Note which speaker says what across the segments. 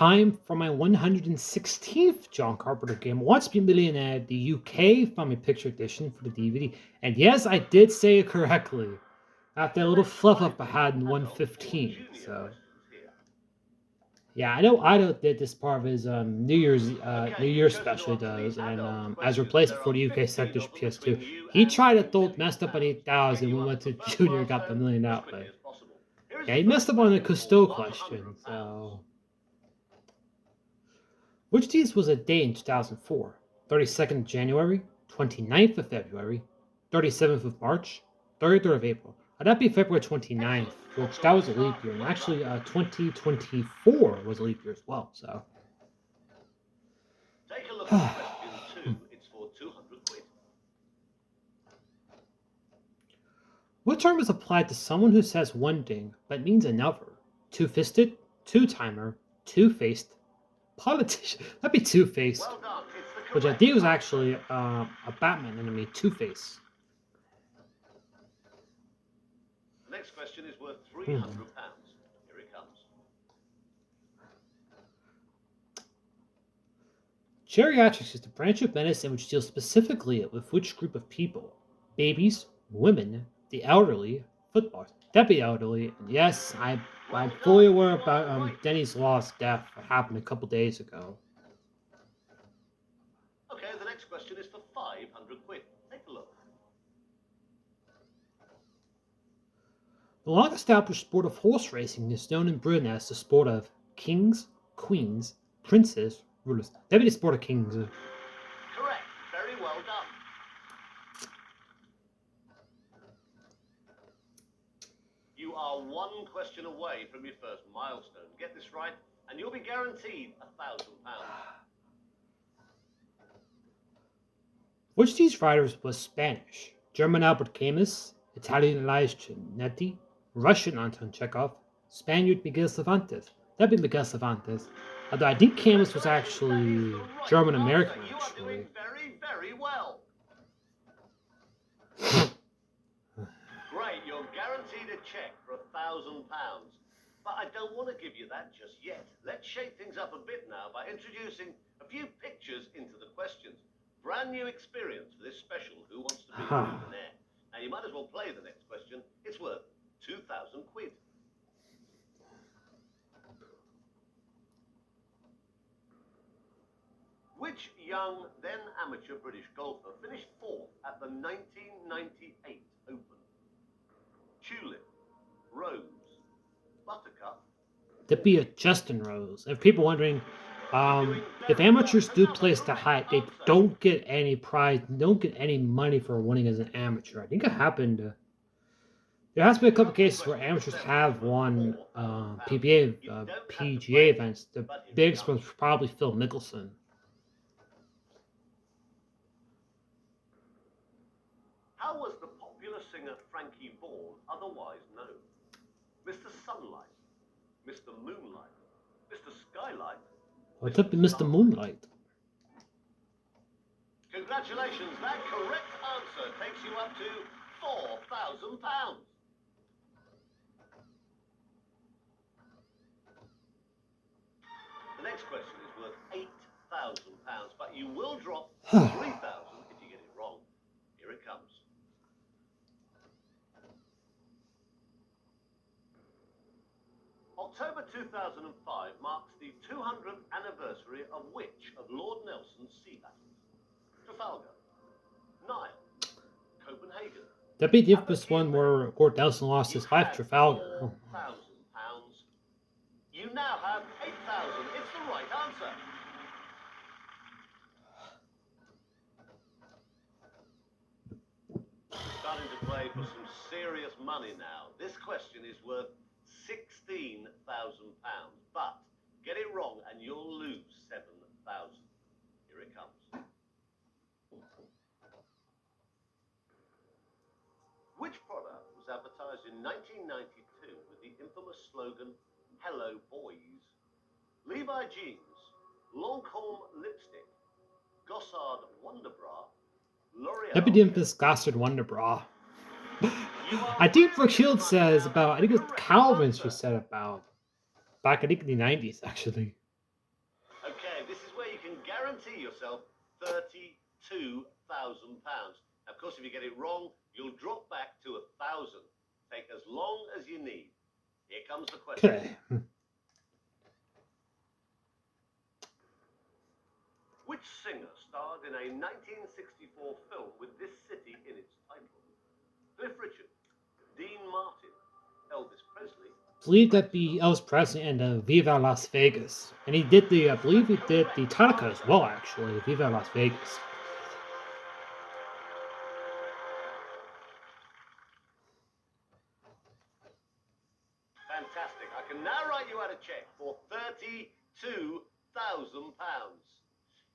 Speaker 1: Time for my 116th John Carpenter game. Once Be Millionaire, the UK Family Picture Edition for the DVD. And yes, I did say it correctly. After a little fluff up I had in 115. So yeah, I know Ido did this part of his New Year's special he does, and as replacement for the UK sector's PS2, he tried to throw messed up on 8,000 when we went to Junior got the million outlay. Yeah, he messed up on the Cousteau question. So which of these was a day in 2004? 32nd of January, 29th of February, 37th of March, 33rd of April. That'd be February 29th, which that was a leap year. And actually, 2024 was a leap year as well. So,
Speaker 2: Take a look at question 2. It's for 200 quid.
Speaker 1: what term is applied to someone who says one thing but means another? Two-fisted, two-timer, two-faced, politician. That'd be two-faced.
Speaker 2: Well done. It's the
Speaker 1: Which I
Speaker 2: correct
Speaker 1: think was
Speaker 2: answer.
Speaker 1: actually a Batman enemy, Two-Face.
Speaker 2: The next question is worth £300. Here it comes.
Speaker 1: Geriatrics is the branch of medicine which deals specifically with which group of people? Babies, women, the elderly, footballers. That'd be elderly. And yes, I'm fully aware about Denny's Law's death that happened a couple days ago.
Speaker 2: Okay, the next question is for 500 quid. Take a look.
Speaker 1: The long-established sport of horse racing is known in Britain as the sport of kings, queens, princes, rulers. That'd be the sport of kings.
Speaker 2: Correct. Very well done. You are one question away from your first milestone. Get this right, and you'll be guaranteed £1,000.
Speaker 1: Which of these writers was Spanish? German Albert Camus, Italian Elias Canetti, Russian Anton Chekhov, Spaniard Miguel Cervantes. That'd be Miguel Cervantes. Although I think Camus was actually German American,
Speaker 2: You are
Speaker 1: actually.
Speaker 2: doing very, very well. Great, you're guaranteed a check for £1,000. But I don't want to give you that just yet. Let's shake things up a bit now by introducing a few pictures into the questions. Brand new experience for this special Who Wants to Be a Millionaire. Now you might as well play the next question. It's worth 2,000 quid. Which young, then amateur British golfer finished 4th at the 1998 Open? Tulip, Rose, Buttercup.
Speaker 1: That'd be a Justin Rose. If people wondering, if amateurs do place the height, they don't get any prize, don't get any money for winning as an amateur. I think it happened. There has been a couple cases where amateurs have won PGA events. The biggest one's probably Phil Mickelson.
Speaker 2: How was the popular singer Frankie Vaughan otherwise known? Mr. Sunlight, Mr. Moonlight, Mr. Skylight.
Speaker 1: What's up with Mr. Moonlight?
Speaker 2: Congratulations, that correct answer takes you up to £4,000. The next question is worth £8,000, but you will drop 3,000 if you get it wrong. Here it comes. October 2005 marks the 200th anniversary of which of Lord Nelson's sea battles? Trafalgar, Nile, Copenhagen.
Speaker 1: That'd be the infamous one where Lord Nelson lost his life, Trafalgar.
Speaker 2: £4,000. You now have 8,000. It's the right answer. Starting to play for some serious money now. This question is worth £16,000, but get it wrong and you'll lose 7,000. Here it comes. Which product was advertised in 1992 with the infamous slogan, "Hello Boys"? Levi jeans, Lancôme lipstick, Gossard Wonder Bra, L'Oreal.
Speaker 1: That'd be the infamous Gossard Wonder Bra. I think Brooke Shields says about, I think it was Calvin she said about, back I think in the 90s actually.
Speaker 2: Of course, if you get it wrong, you'll drop back to 1,000. Take as long as you need. Here comes the question.
Speaker 1: Okay.
Speaker 2: Which singer starred in a 1964 film with this city in its title? Cliff Richard, Dean Martin, Elvis Presley.
Speaker 1: I believe that be Elvis Presley and Viva Las Vegas. And he did I believe he did the Tonica as well, actually. Viva Las Vegas.
Speaker 2: Fantastic. I can now write you out a check for £32,000.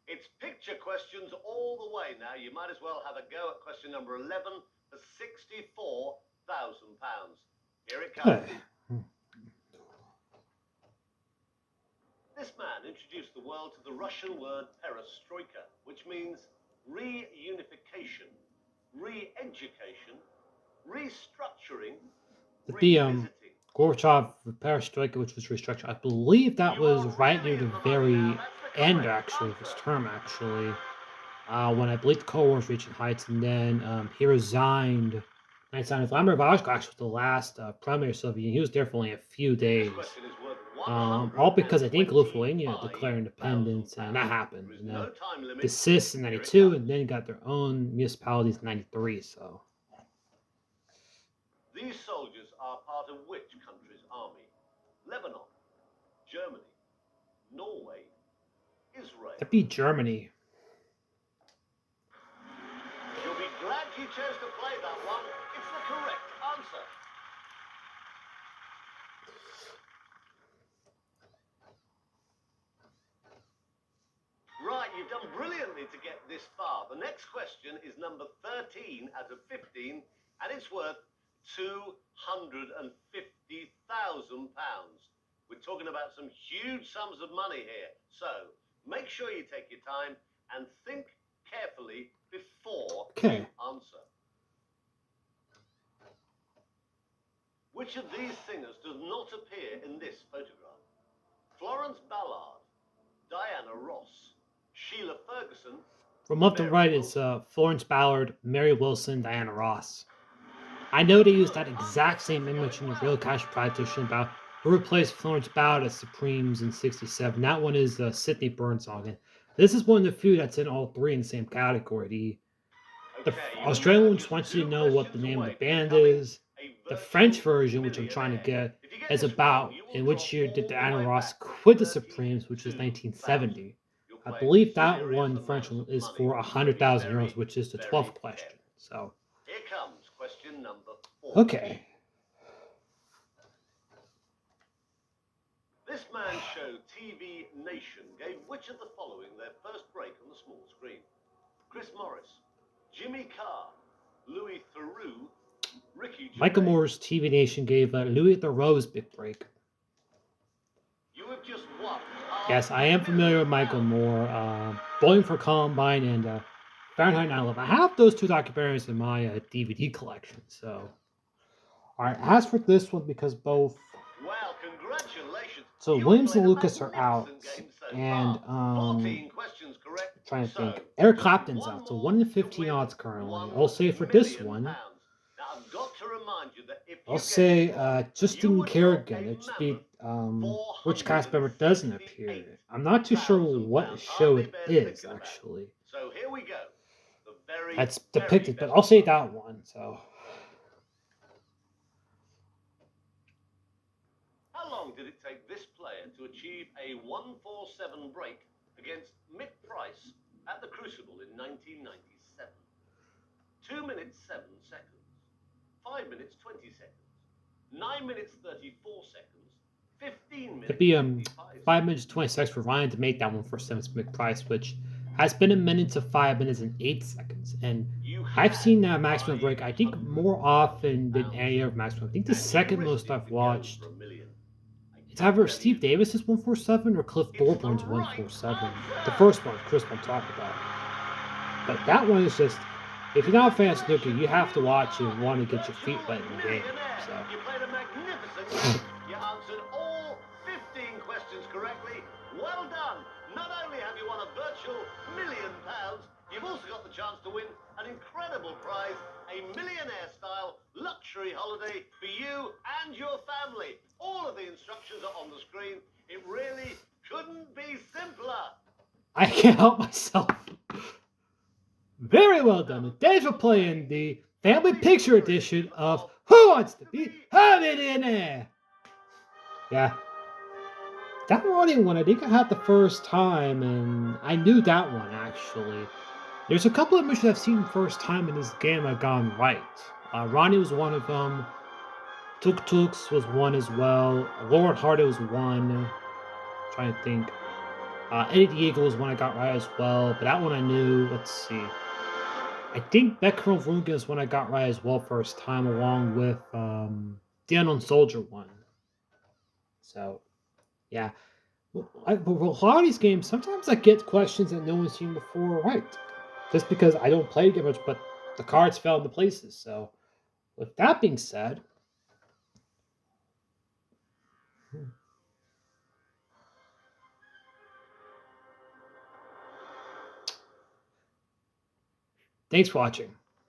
Speaker 2: It's picture questions all the way now. You might as well have a go at question number 11 for £64,000. Here it comes.
Speaker 1: Okay.
Speaker 2: This man introduced the world to the Russian word perestroika, which means reunification, re-education, restructuring, revisiting.
Speaker 1: Gorbachev Perestroika, which was restructured. I believe that was right near the very end, actually, of his term, actually. When I believe the Cold War was reaching heights, and then he resigned. Vladimir Vazhko actually was the last Premier Soviet. He was there for only a few days. All because I think Lithuania declared independence, and that happened. And then the CIS in 92, and then got their own municipalities in 93, so.
Speaker 2: These soldiers are part of which country's army? Lebanon, Germany, Norway, Israel.
Speaker 1: That'd be Germany.
Speaker 2: You'll be glad you chose to play that one. It's the correct answer. Right, you've done brilliantly to get this far. The next question is number 13 out of 15, and it's worth £250,000. We're talking about some huge sums of money here. So make sure you take your time and think carefully before you answer. Which of these singers does not appear in this photograph? Florence Ballard, Diana Ross, Sheila Ferguson.
Speaker 1: From left to right is Florence Ballard, Mary Wilson, Diana Ross. I know they used that exact same image in the Real Cash Prize edition about who replaced Florence Ballard as Supremes in '67. That one is Sydney Birdsong. This is one of the few that's in all three in the same category. The Australian ones want you to know what the name of the band is. The French version, which I'm trying to get, is about in which year did Diana Ross quit the Supremes, which is 1970. I believe that one, the French one, is for €100,000, which is the 12th question. So.
Speaker 2: Here comes question number 4.
Speaker 1: Okay.
Speaker 2: This man's show, TV Nation, gave which of the following their first break on the small screen? Chris Morris, Jimmy Carr, Louis Theroux, Ricky Gervais.
Speaker 1: Michael Moore's TV Nation gave Louis Theroux's big break.
Speaker 2: You have just won.
Speaker 1: Yes, I am familiar with Michael Moore. Bowling for Columbine and Fahrenheit 9/11. I have those two documentaries in my DVD collection. So, all right. As for this one, because both.
Speaker 2: Well, congratulations.
Speaker 1: So Williams and Lucas are out, and trying to think. Eric Clapton's out. So 1 in 15 odds currently. I'll say for this one. I'll say Justin Kerrigan. It should be which cast member doesn't appear. I'm not too sure what show it is actually.
Speaker 2: So here we go.
Speaker 1: That's depicted, but I'll say that one. So.
Speaker 2: How long did it take this player to achieve a 147 break against Mick Price at the Crucible in 1997? 2 minutes 7 seconds, 5 minutes 20 seconds, 9 minutes 34 seconds, 15 minutes.
Speaker 1: It'd be 5 minutes 20 seconds for Ryan to make that one for Mick Price, which has been a minute to 5 minutes and 8 seconds. And I've seen that maximum break, I think, more often than any other maximum. I think the second most I've watched, it's either Steve Davis's 147 or Cliff Thorburns 147. The first one, Chris will talk about. But that one is just, if you're not a fan of snooker, you have to watch it and want to get your feet wet in the game. So.
Speaker 2: You played a magnificent game. You answered all 15 questions correctly. Well done. Not only have you won a virtual £1 million, You've also got the chance to win an incredible prize, a millionaire-style luxury holiday for you and your family. All of the instructions are on the screen. It really couldn't be simpler.
Speaker 1: I can't help myself. Very well done. Thanks for playing the Family Picture Edition of Who Wants to Be a Millionaire? Yeah. That Ronnie one, I think I had the first time, and I knew that one actually. There's a couple of missions I've seen first time in this game I've gone right. Ronnie was one of them. Tuk Tuks was one as well. Lord Hardy was one. Trying to think. Eddie the Eagle was one I got right as well, but that one I knew. Let's see. I think Beckerel Runga is one I got right as well first time, along with the Unknown Soldier one. So, yeah. But with a lot of these games, sometimes I get questions that no one's seen before right. Just because I don't play it much, but the cards fell into places. So, with that being said, thanks for watching.